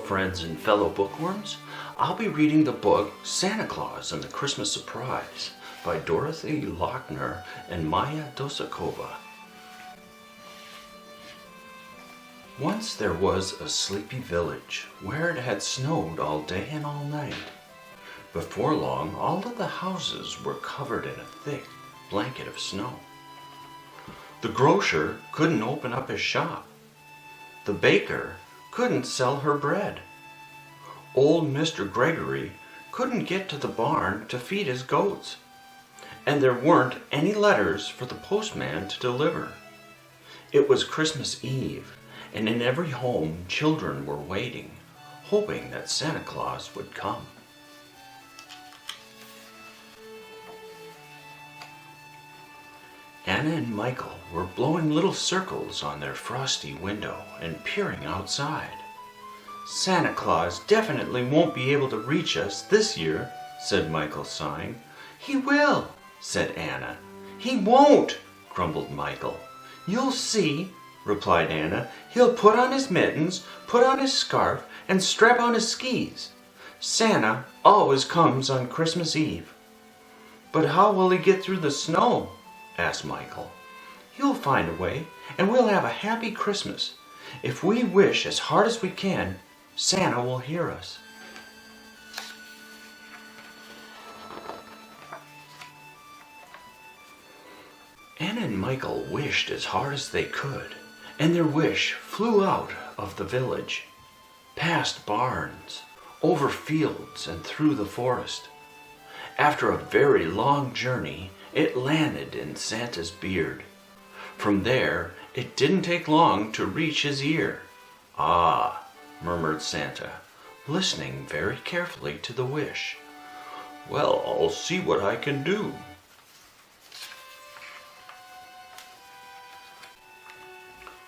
friends and fellow bookworms. I'll be reading the book Santa Claus and the Christmas Surprise by Dorothy Lochner and Maya Dosakova. Once there was a sleepy village where it had snowed all day and all night. Before long, all of the houses were covered in a thick blanket of snow. The grocer couldn't open up his shop. The baker couldn't sell her bread. Old Mr. Gregory couldn't get to the barn to feed his goats. And there weren't any letters for the postman to deliver. It was Christmas Eve, and in every home children were waiting, hoping that Santa Claus would come. Anna and Michael were blowing little circles on their frosty window and peering outside. "Santa Claus definitely won't be able to reach us this year," said Michael, sighing. "He will," said Anna. "He won't," grumbled Michael. "You'll see," replied Anna. "He'll put on his mittens, put on his scarf, and strap on his skis. Santa always comes on Christmas Eve." "But how will he get through the snow?" asked Michael. "He'll find a way, and we'll have a happy Christmas. If we wish as hard as we can, Santa will hear us." Anna and Michael wished as hard as they could, and their wish flew out of the village, past barns, over fields, and through the forest. After a very long journey, it landed in Santa's beard. From there, it didn't take long to reach his ear. "Ah," murmured Santa, listening very carefully to the wish. "Well, I'll see what I can do."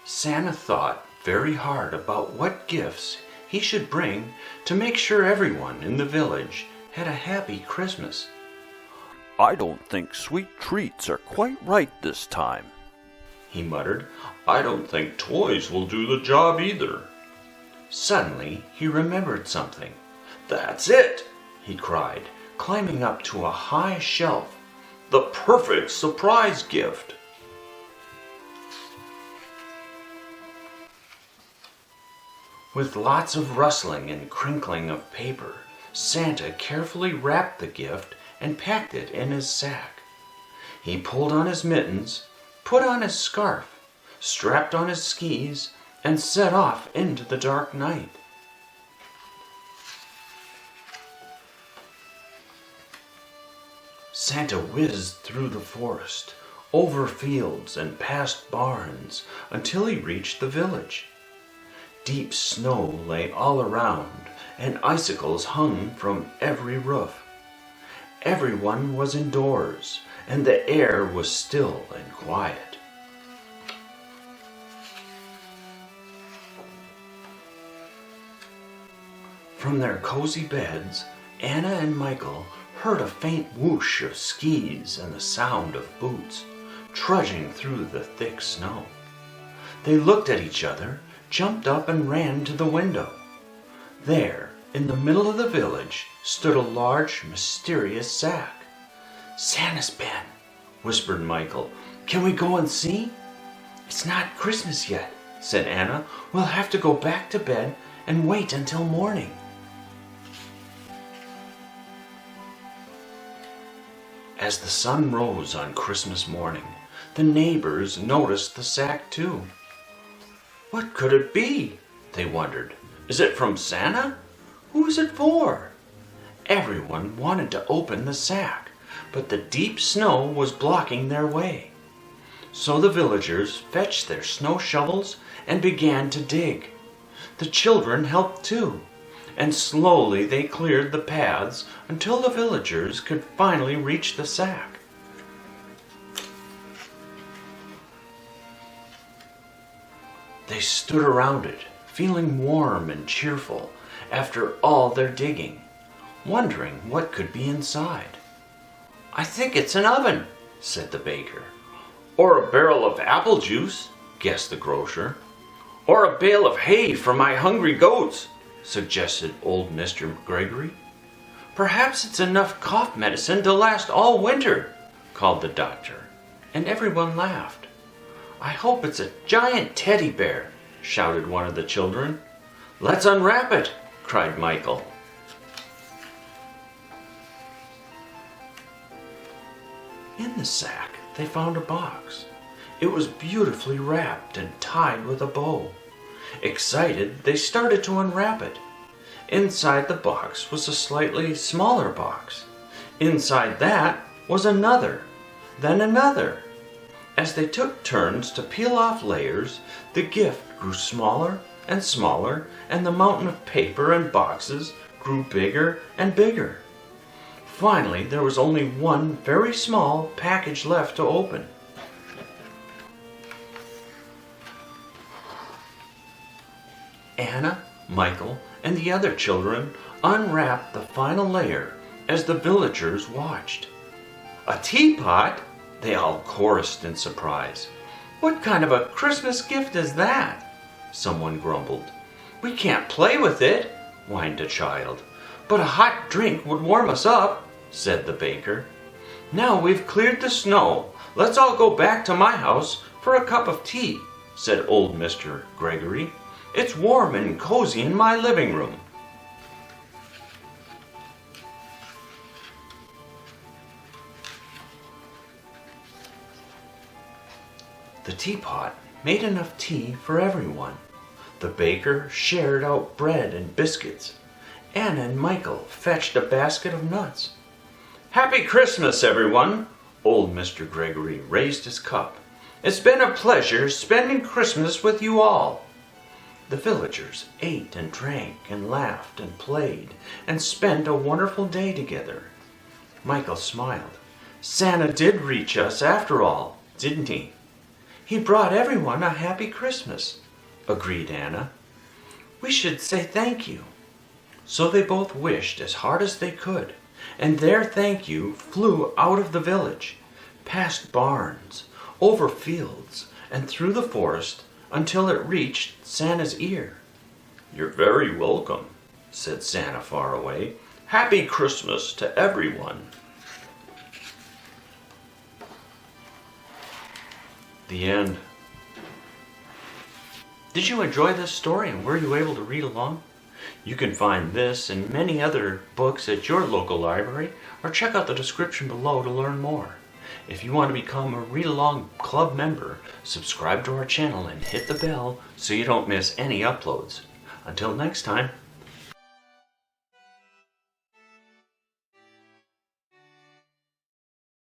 Santa thought very hard about what gifts he should bring to make sure everyone in the village had a happy Christmas. "I don't think sweet treats are quite right this time," he muttered. "I don't think toys will do the job either." Suddenly, he remembered something. "That's it!" he cried, climbing up to a high shelf. "The perfect surprise gift!" With lots of rustling and crinkling of paper, Santa carefully wrapped the gift and packed it in his sack. He pulled on his mittens, put on his scarf, strapped on his skis, and set off into the dark night. Santa whizzed through the forest, over fields and past barns, until he reached the village. Deep snow lay all around, and icicles hung from every roof. Everyone was indoors, and the air was still and quiet. From their cozy beds, Anna and Michael heard a faint whoosh of skis and the sound of boots, trudging through the thick snow. They looked at each other, jumped up and ran to the window. There, in the middle of the village, stood a large, mysterious sack. "Santa's been," whispered Michael. "Can we go and see?" "It's not Christmas yet," said Anna. "We'll have to go back to bed and wait until morning." As the sun rose on Christmas morning, the neighbors noticed the sack too. What could it be? They wondered. Is it from Santa? Who is it for? Everyone wanted to open the sack, but the deep snow was blocking their way. So the villagers fetched their snow shovels and began to dig. The children helped too, and slowly they cleared the paths until the villagers could finally reach the sack. They stood around it, feeling warm and cheerful after all their digging, wondering what could be inside. "I think it's an oven," said the baker. "Or a barrel of apple juice," guessed the grocer. or a bale of hay for my hungry goats," suggested old Mr. Gregory. Perhaps it's enough cough medicine to last all winter, called the doctor, and everyone laughed. I hope it's a giant teddy bear, shouted one of the children. Let's unwrap it, cried Michael. In the sack, they found a box. It was beautifully wrapped and tied with a bow. Excited, they started to unwrap it. Inside the box was a slightly smaller box. Inside that was another, then another. As they took turns to peel off layers, the gift grew smaller and smaller, and the mountain of paper and boxes grew bigger and bigger. Finally, there was only one very small package left to open. Anna, Michael, and the other children unwrapped the final layer as the villagers watched. A teapot? They all chorused in surprise. What kind of a Christmas gift is that? Someone grumbled. We can't play with it, whined a child. But a hot drink would warm us up, said the baker. Now we've cleared the snow. Let's all go back to my house for a cup of tea, said old Mr. Gregory. It's warm and cozy in my living room. The teapot made enough tea for everyone. The baker shared out bread and biscuits. Anna and Michael fetched a basket of nuts. Happy Christmas, everyone! Old Mr. Gregory raised his cup. It's been a pleasure spending Christmas with you all. The villagers ate and drank and laughed and played and spent a wonderful day together. Michael smiled. Santa did reach us after all, didn't he? He brought everyone a happy Christmas, agreed Anna. We should say thank you. So they both wished as hard as they could, and their thank you flew out of the village, past barns, over fields, and through the forest, until it reached Santa's ear. You're very welcome, said Santa far away. Happy Christmas to everyone. The end. Did you enjoy this story, and were you able to read along? You can find this and many other books at your local library, or check out the description below to learn more. If you want to become a Read Along Club member, subscribe to our channel and hit the bell so you don't miss any uploads. Until next time.